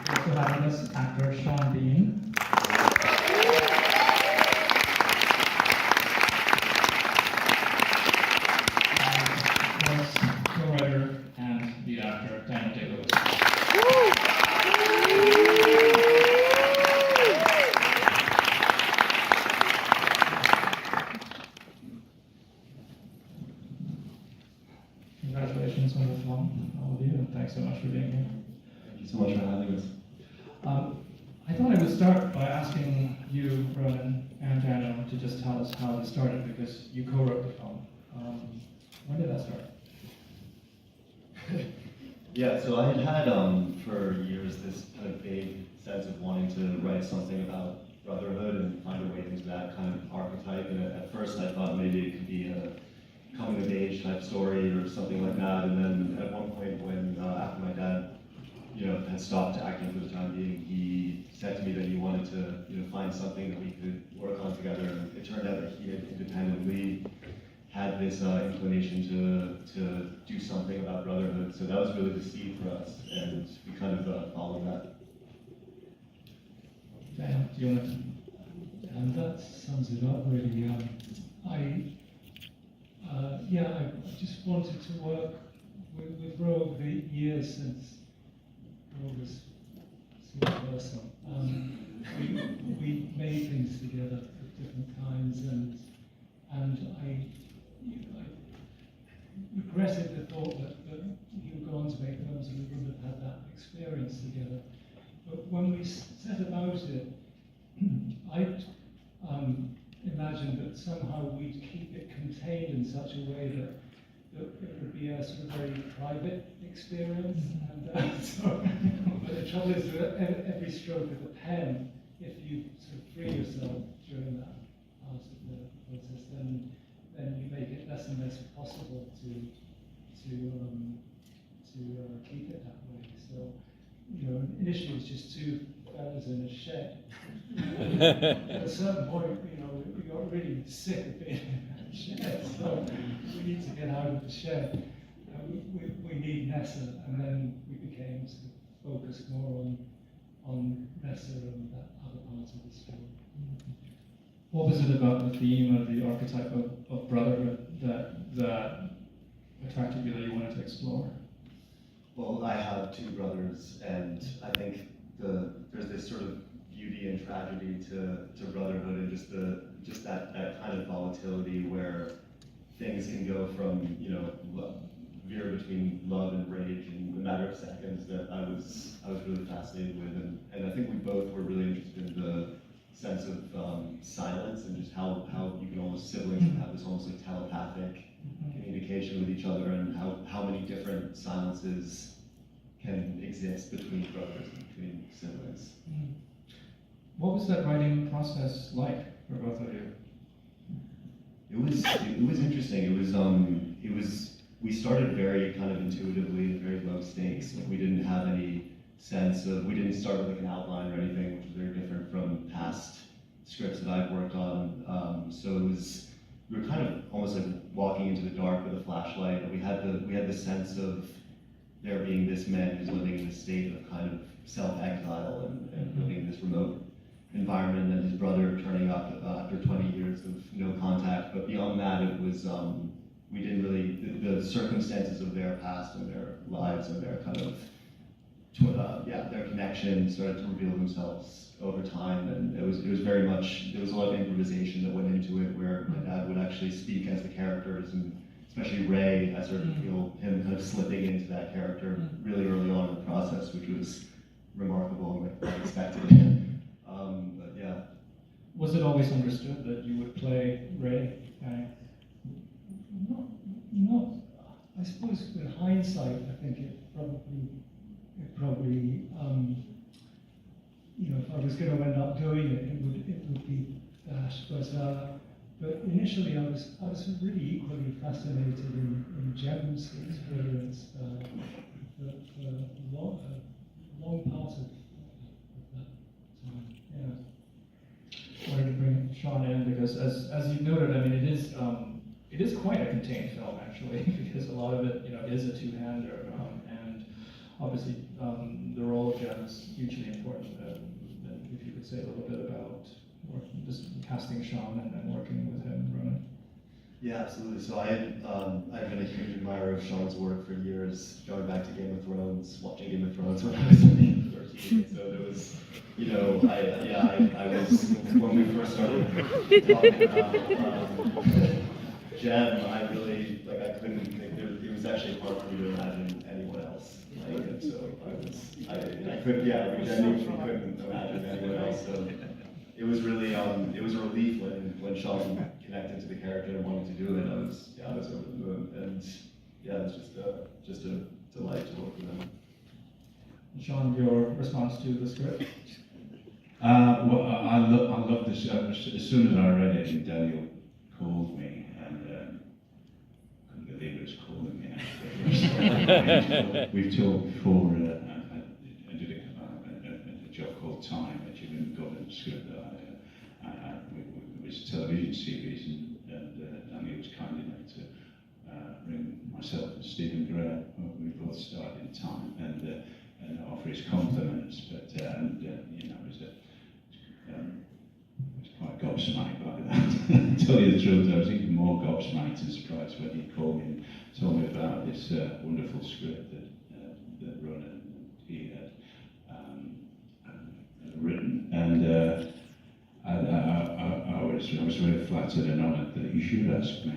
Also having us actor Sean Bean. And of course, co-writer and the actor Daniel Day-Lewis. Congratulations on the film, all of you, and thanks so much for being here. Thank you so much for having us. I thought I would start by asking you, Ronan and Daniel, to just tell us how this started, because you co-wrote the film. When did that start? Yeah, so I had for years this kind of vague sense of wanting to write something about brotherhood and find a way into that kind of archetype. And at first I thought maybe it could be a coming of age type story or something like that. And then at one point when after my dad, had stopped acting for the time being, he said to me that he wanted to, find something that we could work on together. And it turned out that he had independently had this inclination to do something about brotherhood. So that was really the seed for us, and we kind of followed that. Daniel, do you want to? And that sums it up really. I just wanted to work with Ro over the years since Ro was a person. We made things together at different times, and I regretted the thought that he would go on to make films and we wouldn't have had that experience together. But when we set about it, I imagined that somehow we'd keep it contained in such a way that it would be a sort of very private experience. But the trouble is that every stroke of the pen, if you sort of free yourself during that part of the process, then you make it less and less possible to keep it that way. So, initially it was just two fellas in a shed. At a certain point, we got really sick of being in that shed, so we need to get out of the shed. We need Nessa, and then we became sort of focused more on Nessa and that other part of the story. What was it about the theme of the archetype of brotherhood that attracted you, that you wanted to explore? Well, I have two brothers, and I think there's this sort of beauty and tragedy to brotherhood, and just that kind of volatility where things can go from veer between love and rage in a matter of seconds, that I was really fascinated with, and I think we both were really interested in the sense of silence, and just how you can almost siblings can have this almost like telepathic communication with each other, and how many different silences can exist between brothers and between siblings. What was that writing process like for both of you? It was interesting. We started very kind of intuitively, very low stakes. Like we didn't have any sense of, we didn't start with like an outline or anything, which is very different from past scripts that I've worked on. So we were kind of almost like walking into the dark with a flashlight. And we had the sense of there being this man who's living in a state of kind of self-exile and living in this remote environment, and his brother turning up after 20 years of no contact. But beyond that, it was, we didn't really, the circumstances of their past and their lives and their kind of, their connection started to reveal themselves over time, and it was very much, there was a lot of improvisation that went into it, where my dad would actually speak as the characters, and especially Ray, I started to feel him kind of slipping into that character really early on in the process, which was remarkable and unexpected. But yeah. Was it always understood that you would play Ray? Not. I suppose in hindsight, I think it probably, if I was going to end up doing it, it would be that. But initially, I was really equally fascinated in Jem's experience for a long part of that time. Yeah. I wanted to bring Sean in because, as you noted, I mean, it is quite a contained film actually, because a lot of it, is a two-hander, and obviously the role of Jem is hugely important. And if you could say a little bit about just casting Sean and then working with him, Ronan. Yeah, absolutely. So I've been a huge admirer of Sean's work for years, going back to Game of Thrones, watching Game of Thrones when I was 13. So there was, I was, when we first started talking about Jem, I really, I couldn't think, it was actually hard for me to imagine anyone else playing it. So I couldn't, we genuinely couldn't imagine anyone else. So it was really, it was a relief when Sean connected to the character and wanted to do it. I was over the moon, and it was just a delight to work with him. Sean, your response to the script? Well, I love this. As soon as I read it, and Daniel called me, and couldn't believe it was calling me. We've talked before. I did a job called Time, which you didn't got in the script. It was a television series, and Daniel was kind enough to ring myself and Stephen Gray. We both starred in Time, and offer his compliments. But I was quite gobsmacked by that. To tell you the truth, I was even more gobsmacked and surprised when he called me and told me about this wonderful script that Ronan and he had written, and I was really flattered and honoured that you should ask me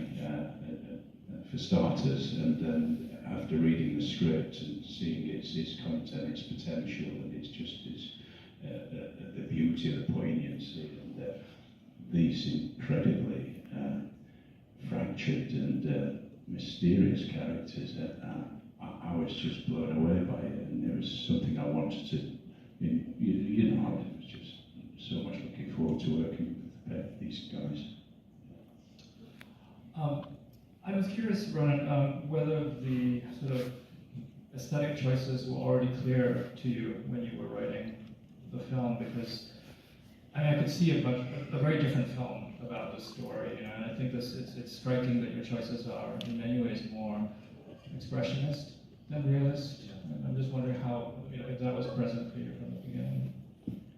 for starters, and then after reading the script and seeing its content, its potential, and its the beauty, the poignancy, and these incredibly fractured and mysterious characters, I was just blown away by it, and it was something I wanted to. I was just so much looking forward to working with these guys. I was curious, Ronan, whether the sort of aesthetic choices were already clear to you when you were writing the film, because I could see a very different film about this story, and I think it's striking that your choices are in many ways more expressionist than realist. And I'm just wondering how, if that was present for you from the beginning.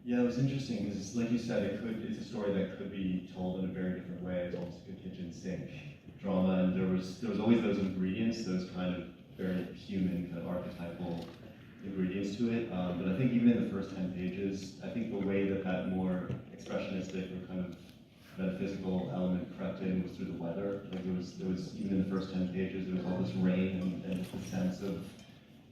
Yeah, it was interesting because, like you said, it's a story that could be told in a very different way. It's almost like a kitchen sink drama, and there was always those ingredients, those kind of very human, kind of archetypal ingredients to it. But I think even in the first 10 pages, I think the way that more expressionistic or kind of metaphysical element crept in was through the weather. Like there was even in the first 10 pages, there was all this rain and just the sense of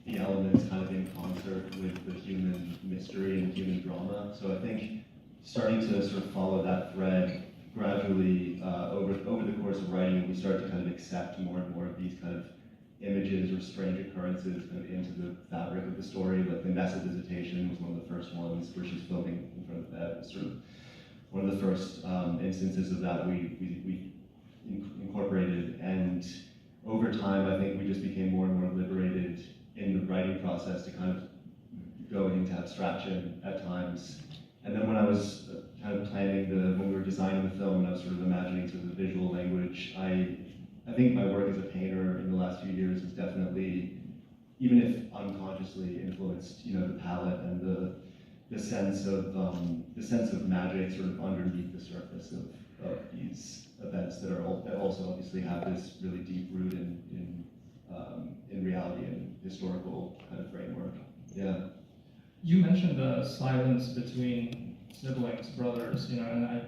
the elements kind of in concert with the human mystery and human drama. So I think starting to sort of follow that thread gradually over the course of writing, we start to kind of accept more and more of these kind of images or strange occurrences kind of into the fabric of the story. Like the Nessa Visitation was one of the first ones where she's floating in front of the bed. It was sort of one of the first instances of that we incorporated. And over time, I think we just became more and more liberated in the writing process to kind of go into abstraction at times. And then when I was kind of planning when we were designing the film, and I was sort of imagining sort of the visual language, I think my work as a painter in the last few years has definitely, even if unconsciously, influenced, the palette and the sense of magic sort of underneath the surface of these events that also obviously have this really deep root in reality and historical kind of framework. Yeah. You mentioned the silence between siblings, brothers, and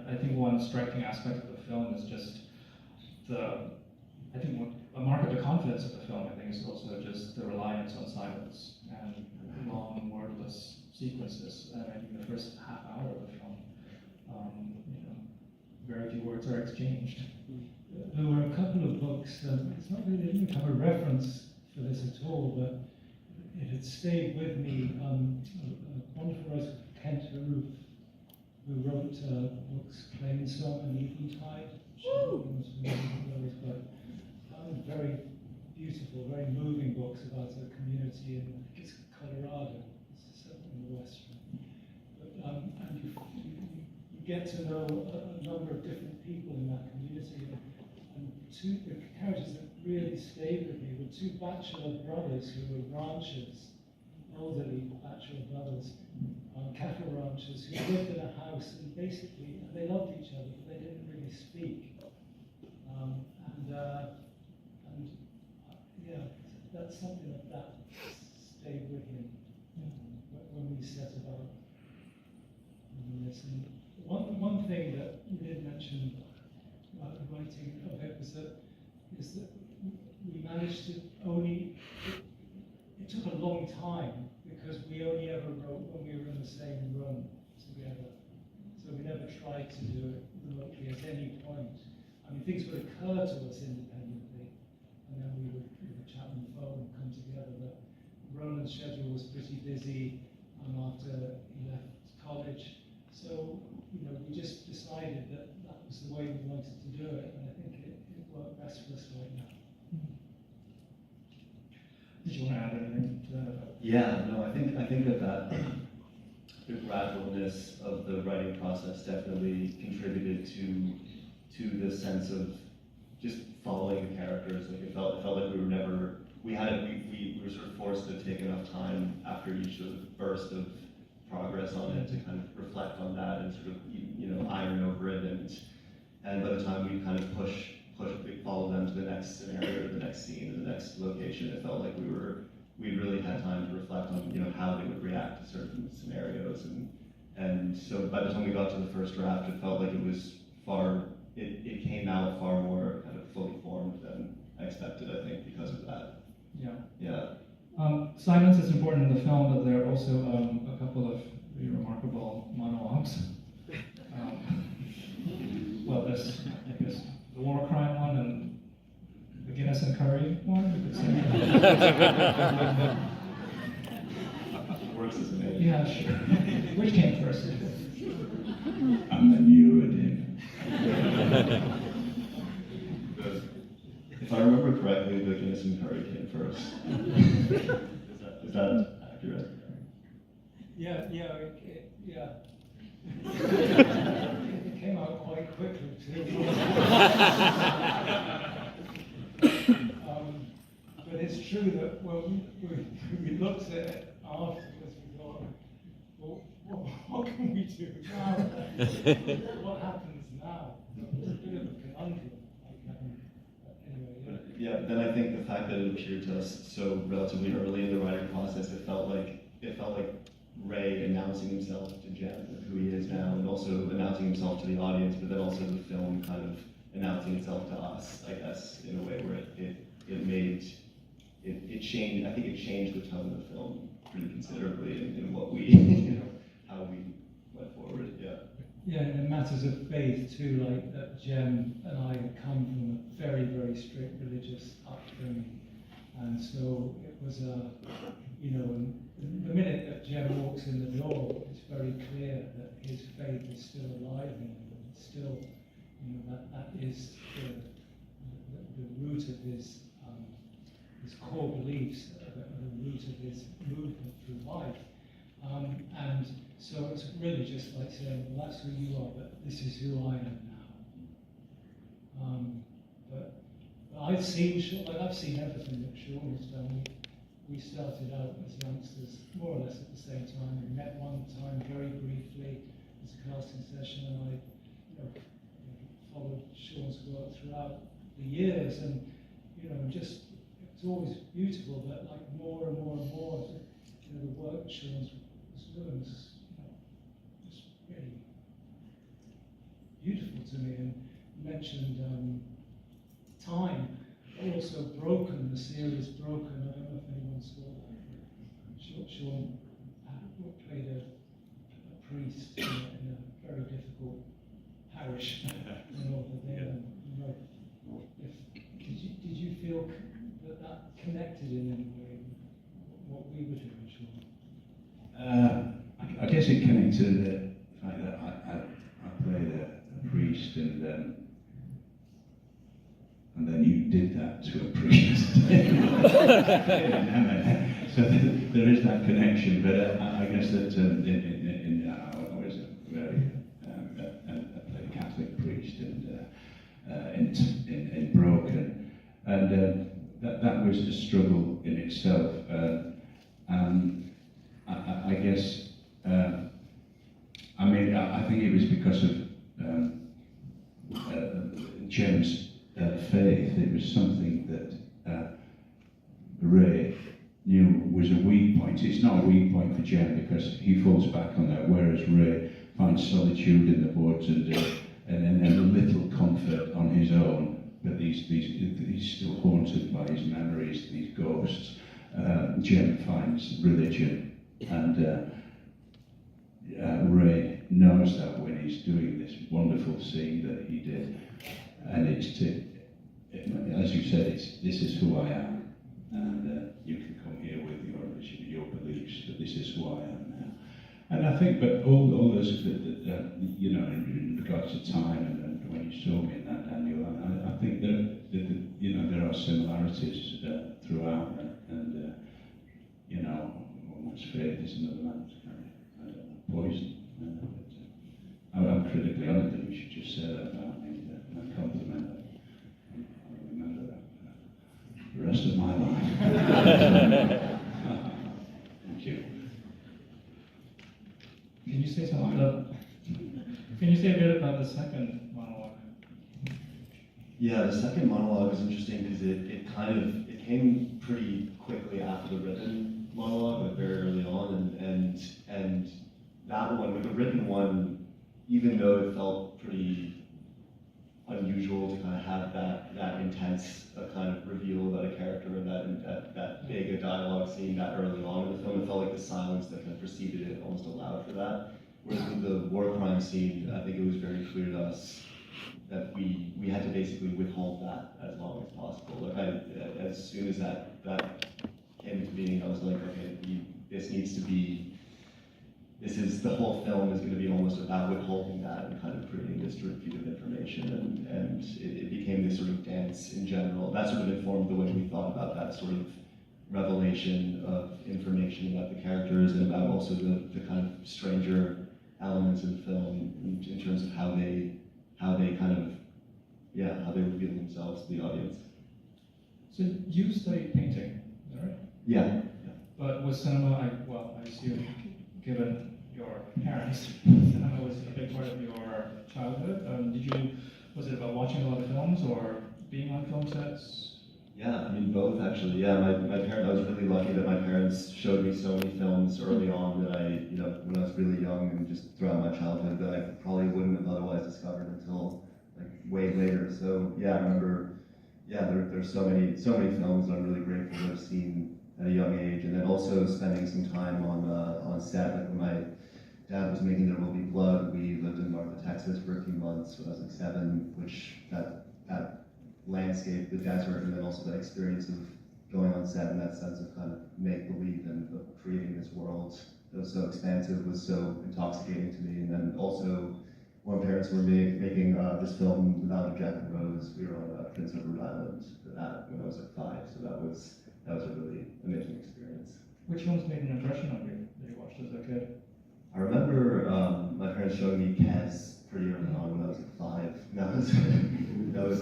I think one striking aspect of the film is just a mark of the confidence of the film, I think, is also just the reliance on silence and long, wordless sequences. And I think the first half hour of the film, very few words are exchanged. There were a couple of books, it's not really, they didn't have a reference for this at all, but it had stayed with me. A wonderful writer, Kent Haroof, who wrote books Plain Song and Eventide. But very beautiful, very moving books about a community in, I think it's Colorado, it's certainly in the West. But, and you get to know a number of different people in that community. And the characters that really stayed with me were two bachelor brothers who were ranchers, elderly bachelor brothers, cattle ranchers who lived in a house and basically they loved each other, but they didn't really speak. Yeah, that's something that stayed with me when we set about this. And one thing that you did mention about the writing of it is that we managed to it took a long time because we only ever wrote when we were in the same room together. So we never tried to do it remotely at any point. I mean, things would occur to us independently, and then we would chat on the phone and come together. But Ronan's schedule was pretty busy after he left college. So, we just decided that was the way we wanted to do it, and I think it worked best for us right now. Did you want to add anything to that? Yeah, no, I think that the gradualness of the writing process definitely contributed to the sense of just following the characters. Like it felt like we were sort of forced to take enough time after each sort of burst of progress on it to kind of reflect on that and sort of iron over it, and by the time we kind of follow them to the next scenario, the next scene, or the next location, it felt like we really had time to reflect on how they would react to certain scenarios, and so by the time we got to the first draft, it felt like it came out far more kind of fully formed than I expected, I think, because of that. Yeah. Silence is important in the film, but there are also a couple of really remarkable monologues. Well, there's, I guess, the war crime one and the Guinness and Curry one, we could say. Works as a name. Yeah, sure. Which came first? And then you were in. If I remember correctly, the Guinness and Curry came first. Is that accurate? Yeah. It came out quite quickly too. But it's true that when we looked at it afterwards, we thought, well, what can we do now? What happens now? It's a bit of a conundrum. Anyway, Yeah, but then I think the fact that it appeared to us so relatively early in the writing process, it felt like Ray announcing himself to Jen, who he is now, and also announcing himself to the audience, but then also the film kind of announcing itself to us, I guess, in a way where it changed. I think it changed the tone of the film pretty considerably in what we, how we went forward. Yeah, and in matters of faith too, like that Jem and I come from a very, very strict religious upbringing, and so it was the minute that Jem walks in the door, it's very clear that his faith is still alive in him, and it's still, that is the root of his core beliefs, the root of his movement through life. And so it's really just like saying, well, that's who you are, but this is who I am now. But I've seen everything that Sean has done. We started out as youngsters, more or less at the same time. We met one time very briefly as a casting session, and I followed Sean's work throughout the years, and it's always beautiful that like more and more and more, the work Sean's was doing was just really beautiful to me. And you mentioned time, also Broken, the series Broken. I don't know if anyone saw that. Sean played a priest in a very difficult parish in Northern Ireland. Did you feel that connected in any way what we were doing, Sean? I guess it connected to the fact that I played a priest, and then you did that to a priest. So there is that connection, but I guess that I was I played a Catholic priest, and in And that was a struggle in itself. I guess, I think it was because of Jem's faith. It was something that Ray knew was a weak point. It's not a weak point for Jem because he falls back on that, whereas Ray finds solitude in the woods and a little comfort on his own, but he's still haunted by his memories, these ghosts. Jem finds religion, and Ray knows that when he's doing this wonderful scene that he did, and it's to, as you said, this is who I am, and you can come here with your religion, your beliefs, but this is who I am now. And I think, but all those you know, in regards to time and when you saw me in that, Daniel, I think there are similarities throughout, and you know, one's faith is another man's kind of poison. I'm critically honoured that you should just say that about me, and compliment that. I'll remember that the rest of my life. Thank you. Can you say something can you say a bit about the second monologue? Yeah, the second monologue is interesting because it came pretty quickly after the written monologue, like very early on, and that one, with the written one, even though it felt pretty unusual to kind of have that intense kind of reveal about a character and that big a dialogue scene that early on in the film, it felt like the silence that kind of preceded it almost allowed for that. Whereas with the war crime scene, I think it was very clear to us that we had to basically withhold that as long as possible. Like as soon as that came into being, I was like, okay, the whole film is going to be almost about withholding that and kind of creating this repeat of information, and it became this sort of dance in general. That sort of informed the way we thought about that sort of revelation of information about the characters and about also the kind of stranger elements in the film in terms of how they reveal themselves to the audience. So you studied painting, is that right? Yeah. But with cinema, I assume, given your parents, cinema was a big part of your childhood. Was it about watching a lot of films or being on film sets? Yeah, I mean both actually. Yeah, my parents. I was really lucky that my parents showed me so many films early on that when I was really young and just throughout my childhood that I probably wouldn't have otherwise discovered until like way later. So yeah, I remember. Yeah, there's so many films that I'm really grateful to have seen at a young age, and then also spending some time on set. Like when my dad was making There Will Be Blood, we lived in Marfa, Texas for a few months when I was like 7, which that landscape, the desert, and then also that experience of going on set and that sense of kind of make-believe and of creating this world that was so expansive was so intoxicating to me. And then also, when parents were making this film Without a Jack and Rose, we were on Prince Edward Island for that when I was like 5, so that was a really amazing experience. Which films made an impression on you that you watched as a kid? I remember my parents showing me Kez pretty early on when I was like 5. That was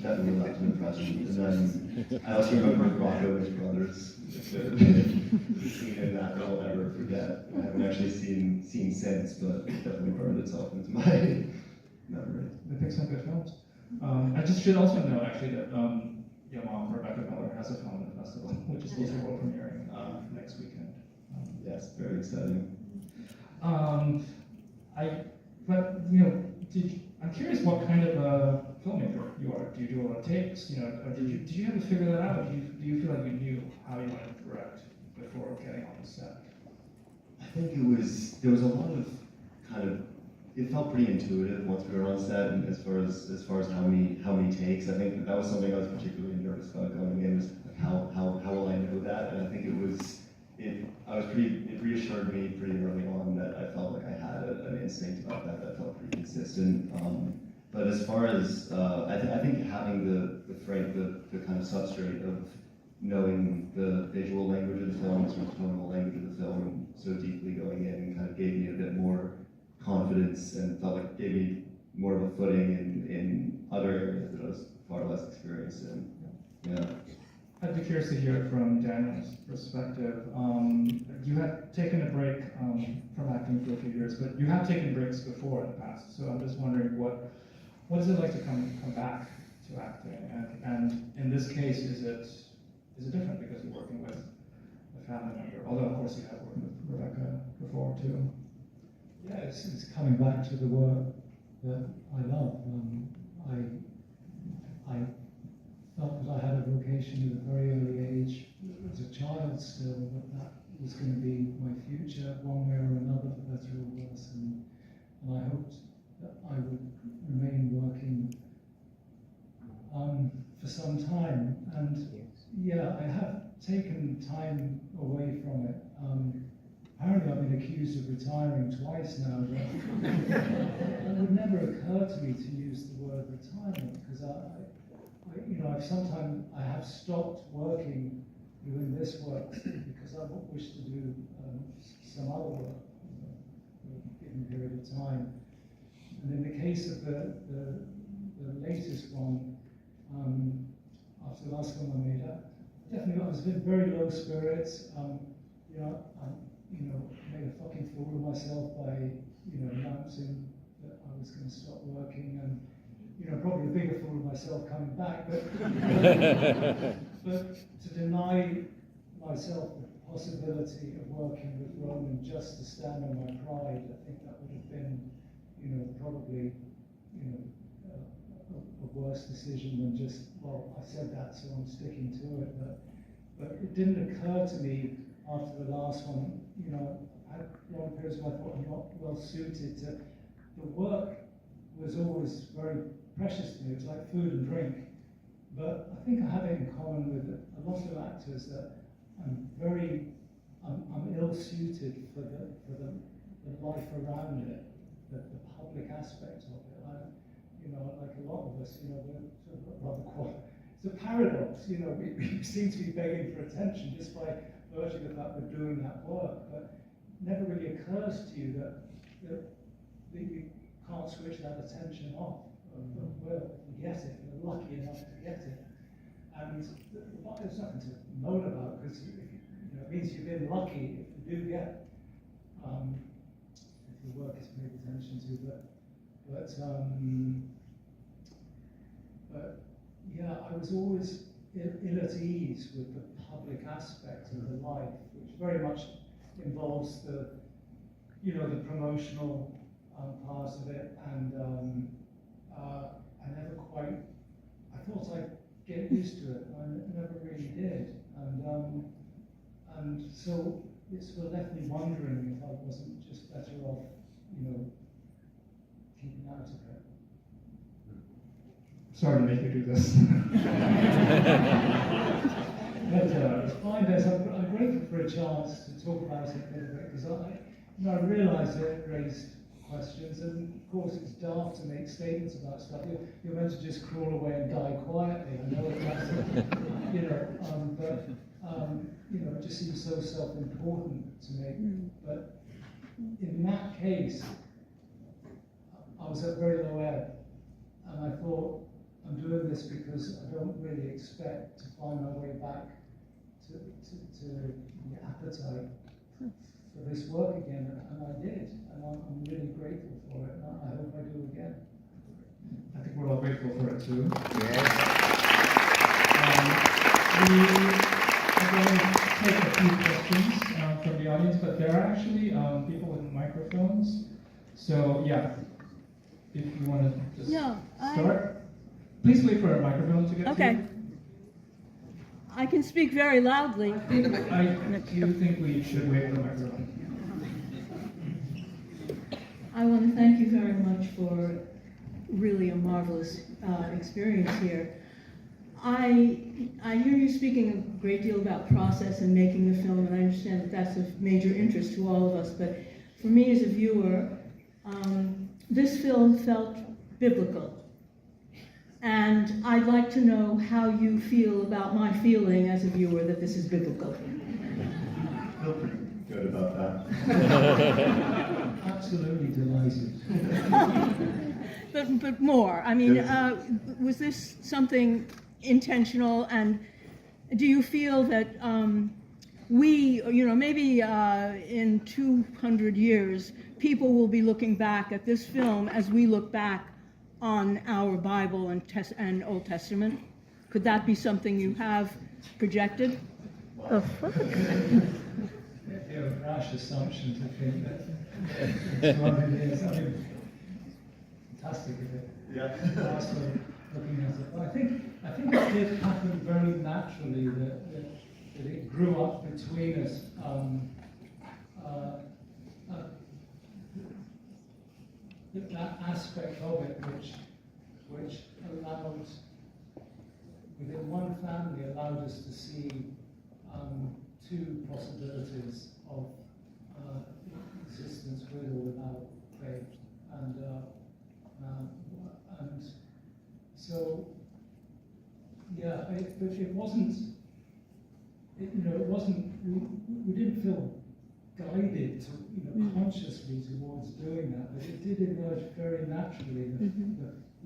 definitely left an impression. And then I also remember Rocco and his brothers. The scene in that I'll never forget. I haven't actually seen since, but it definitely burned itself into my memory. They picked some good films. I just should also know actually that your mom, Rebecca Miller, has a film in the festival, which is also world premiering next weekend. Yes, very exciting. I'm curious what kind of a filmmaker you are. Do you do a lot of takes? Or did you have to figure that out? Do you feel like you knew how you wanted to direct before getting on the set? I think there was a lot of kind of, it felt pretty intuitive once we were on set, and as far as how many takes. I think that was something I was particularly nervous about going in, was like how will I know that? And I think it reassured me pretty early on that I felt like I had an instinct about that felt pretty consistent. But as far as I think having the kind of substrate of knowing the visual language of the film, the sort of tonal language of the film so deeply going in, kind of gave me a bit more confidence and felt like gave me more of a footing in other areas that I was far less experience in. Yeah. I'd be curious to hear from Daniel's perspective. You had taken a break from acting for a few years, but you have taken breaks before in the past. So I'm just wondering what is it like to come back to acting? And in this case, is it different because you're working with a family member? Although of course you have worked with Rebecca before too. Yeah, it's coming back to the work that I love. I felt that I had a vocation at a very early age, as a child still, that was going to be my future, one way or another, for better or worse. And I hoped that I would remain working for some time. And yeah, I have taken time away from it. Apparently I've been accused of retiring twice now, but it would never occur to me to use the word retirement, because I have stopped working, doing this work, because I wish to do some other work for a given period of time. And in the case of the latest one, after the last one I made, I was in very low spirits. Made a fucking fool of myself by, announcing that I was going to stop working, and, probably a bigger fool of myself coming back, but to deny myself the possibility of working with Ronan just to stand on my pride, I think that would have been, probably, a worse decision than just, well, I said that, so I'm sticking to it, but it didn't occur to me after the last one, I had long periods where I thought I'm not well suited to. The work was always very precious to me. It was like food and drink. But I think I have it in common with a lot of actors that I'm ill suited for the life around it, the public aspect of it. Like a lot of us, we're sort of rather quite. It's a paradox, we seem to be begging for attention just by virtue of the fact we're doing that work, but it never really occurs to you that you can't switch that attention off. Well, if you get it, you're lucky enough to get it. And there's nothing to moan about, because it means you've been lucky if you do get if the work is paid attention to. But yeah, I was always ill at ease with the public aspect of the life, which very much involves the promotional part of it, and I never quite. I thought I'd get used to it, and I never really did, and so it sort of left me wondering if I wasn't just better off, keeping out of it. Sorry to make you do this. But it's fine, Des. I'm grateful for a chance to talk about it a little bit, because I realised it raised questions, and of course it's daft to make statements about stuff. You're meant to just crawl away and die quietly. I know that's it just seems so self-important to me. But in that case, I was at very low ebb, and I thought, I'm doing this because I don't really expect to find my way back to the appetite for this work again, and I did, and I'm really grateful for it, and I hope I do again. I think we're all grateful for it too. Yes. We are going to take a few questions from the audience, but there are actually people with microphones. So yeah, if you want to just start. Please wait for a microphone to get to you. I can speak very loudly. I do think we should wait for the microphone. I want to thank you very much for really a marvelous experience here. I hear you speaking a great deal about process and making the film, and I understand that that's of major interest to all of us, but for me as a viewer, this film felt biblical. And I'd like to know how you feel about my feeling as a viewer that this is biblical. I feel pretty good about that. Absolutely delighted. but more. I mean, was this something intentional, and do you feel that we, maybe in 200 years, people will be looking back at this film as we look back on our Bible and Old Testament? Could that be something you have projected? It'd be a rash assumption to think that it's 200 years. I mean, fantastic if it was looking at it. But I think it did happen very naturally that it grew up between us. That aspect of it, which allowed, within one family, allowed us to see two possibilities of existence with or without faith, and so yeah, but it wasn't. It wasn't. We didn't feel guided to, consciously towards doing that, but it did emerge very naturally,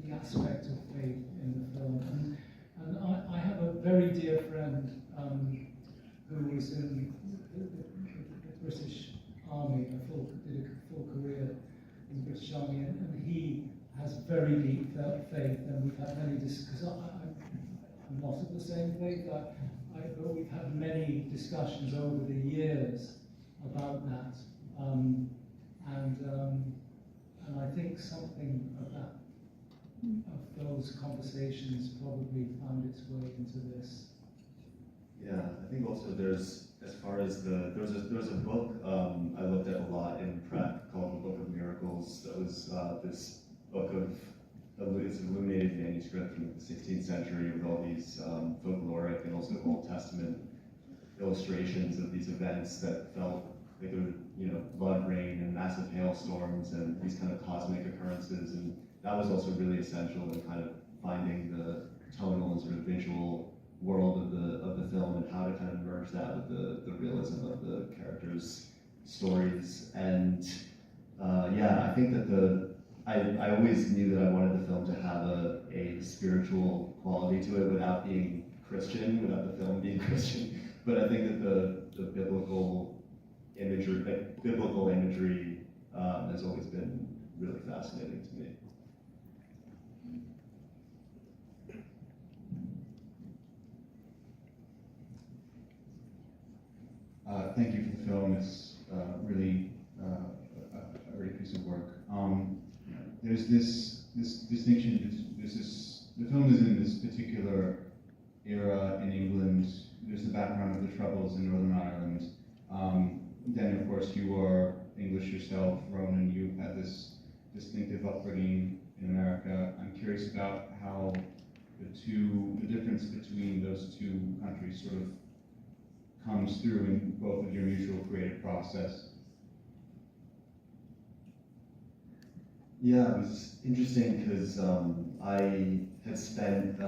the aspect of faith in the film. And I have a very dear friend who was in the British Army, did a full career in the British Army, and he has very deep faith, and we've had many because I'm not of the same faith, but we've had many discussions over the years about that, and I think something of those conversations probably found its way into this. Yeah, I think also there's, as far as there's a book I looked at a lot in prep called The Book of Miracles. That was this book it's an illuminated manuscript from the 16th century with all these folkloric and also Old Testament illustrations of these events that felt like there were, blood rain and massive hailstorms and these kind of cosmic occurrences, and that was also really essential in kind of finding the tonal and sort of visual world of the film and how to kind of merge that with the realism of the characters' stories. And I think that I always knew that I wanted the film to have a spiritual quality to it without being Christian, without the film being Christian. But I think that the biblical imagery, has always been really fascinating to me. Thank you for the film. It's really a great piece of work. There's this distinction. The film is in this particular era in England. There's the background of the Troubles in Northern Ireland. Then, of course, you are English yourself, Ronan. You had this distinctive upbringing in America. I'm curious about how the difference between those two countries sort of comes through in both of your mutual creative process. Yeah, it was interesting because I spent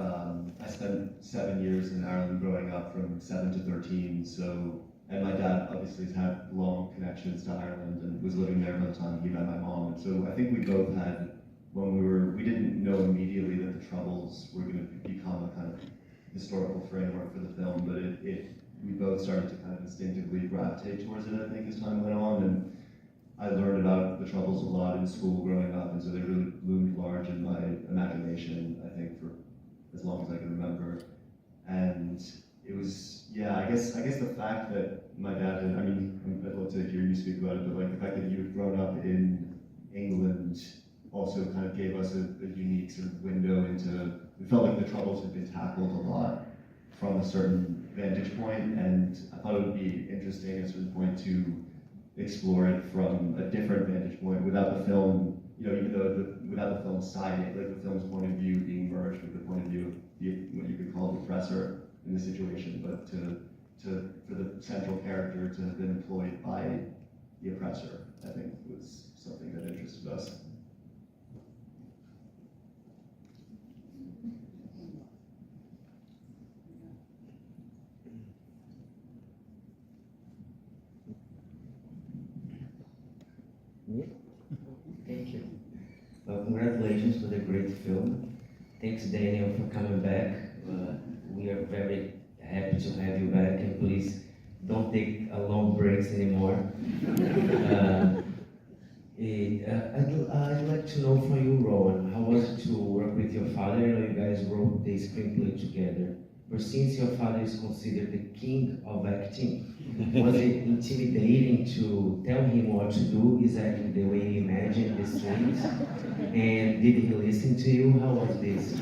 7 years in Ireland growing up, from 7 to 13. So, and my dad obviously has had long connections to Ireland and was living there by the time he met my mom. And so I think we both had, we didn't know immediately that the Troubles were going to become a kind of historical framework for the film, but we both started to kind of instinctively gravitate towards it, I think, as time went on. And I learned about the Troubles a lot in school growing up, and so they really loomed large in my imagination, I think, for as long as I can remember. And it was, I guess the fact that my dad had, I'd love to hear you speak about it, but like the fact that you had grown up in England also kind of gave us a unique sort of window into, it felt like the Troubles had been tackled a lot from a certain vantage point, and I thought it would be interesting at a certain point to explore it from a different vantage point without the film, even though without the film siding, like the film's point of view being merged with the point of view of what you could call the oppressor in the situation, but for the central character to have been employed by the oppressor, I think was something that interested us. Thank you. Congratulations. congratulations for the great film. Thanks, Daniel, for coming back. We are very happy to have you back, and please don't take long breaks anymore. I'd like to know from you, Rowan, how was it to work with your father? I know you guys wrote the screenplay together, but since your father is considered the king of acting, was it intimidating to tell him what to do exactly the way you imagined the scenes? And did he listen to you? How was this?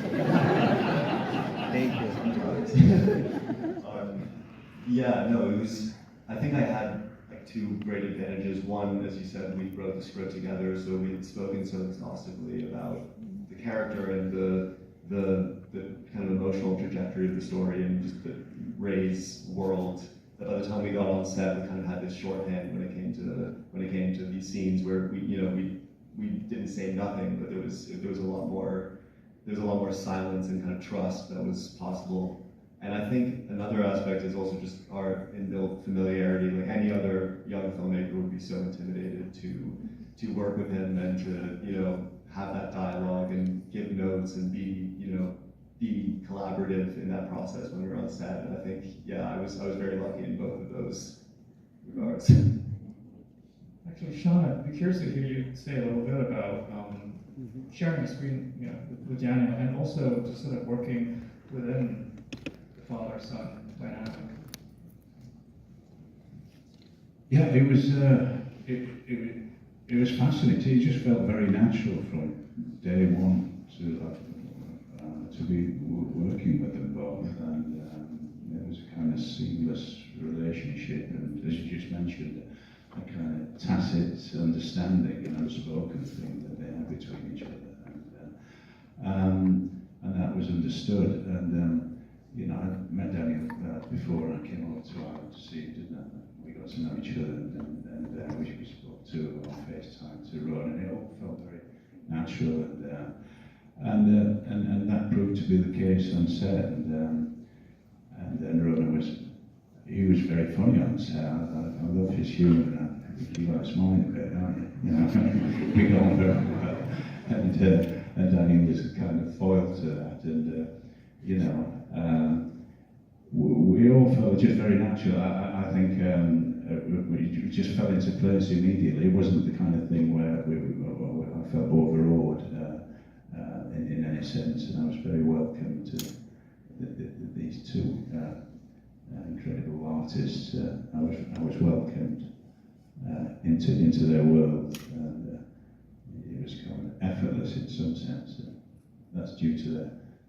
Thank you. Yeah, no, it was, I think I had like two great advantages. One, as you said, we wrote the script together, so we had spoken so exhaustively about the character and the kind of emotional trajectory of the story and just the Ray's world, that by the time we got on set, we kind of had this shorthand when it came to these scenes where we didn't say nothing, but there was a lot more silence and kind of trust that was possible. And I think another aspect is also just our inbuilt familiarity. Like any other young filmmaker would be so intimidated to work with him and to have that dialogue and give notes and be collaborative in that process when we were on set. And I think, yeah, I was very lucky in both of those regards. Actually, Sean, I'd be curious to hear you say a little bit about sharing the screen, with Daniel, and also just sort of working within the father-son dynamic. Yeah, it was fascinating. It just felt very natural from day one to be working with them both, and it was a kind of seamless relationship. And as you just mentioned, a kind of tacit understanding and unspoken thing that they had between each other, and that was understood. And I met Daniel before I came over to Ireland to see him, didn't I? We got to know each other, and we spoke to on FaceTime to Ronan, and it all felt very natural, and that proved to be the case on set. And then Ronan was very funny on set. I love his humour, and I think he likes mine a bit, don't you? We got on very well, and Daniel was kind of foiled to that, and we all felt just very natural. I think we just fell into place immediately. It wasn't the kind of thing where I felt overawed in any sense, and I was very welcome to these two incredible artists. I was welcomed into their world, and it was kind of effortless in some sense. That's due to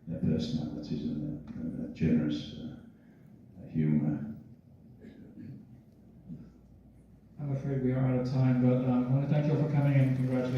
their personalities and their generous humour. I'm afraid we are out of time, but I want to thank you all for coming and congratulate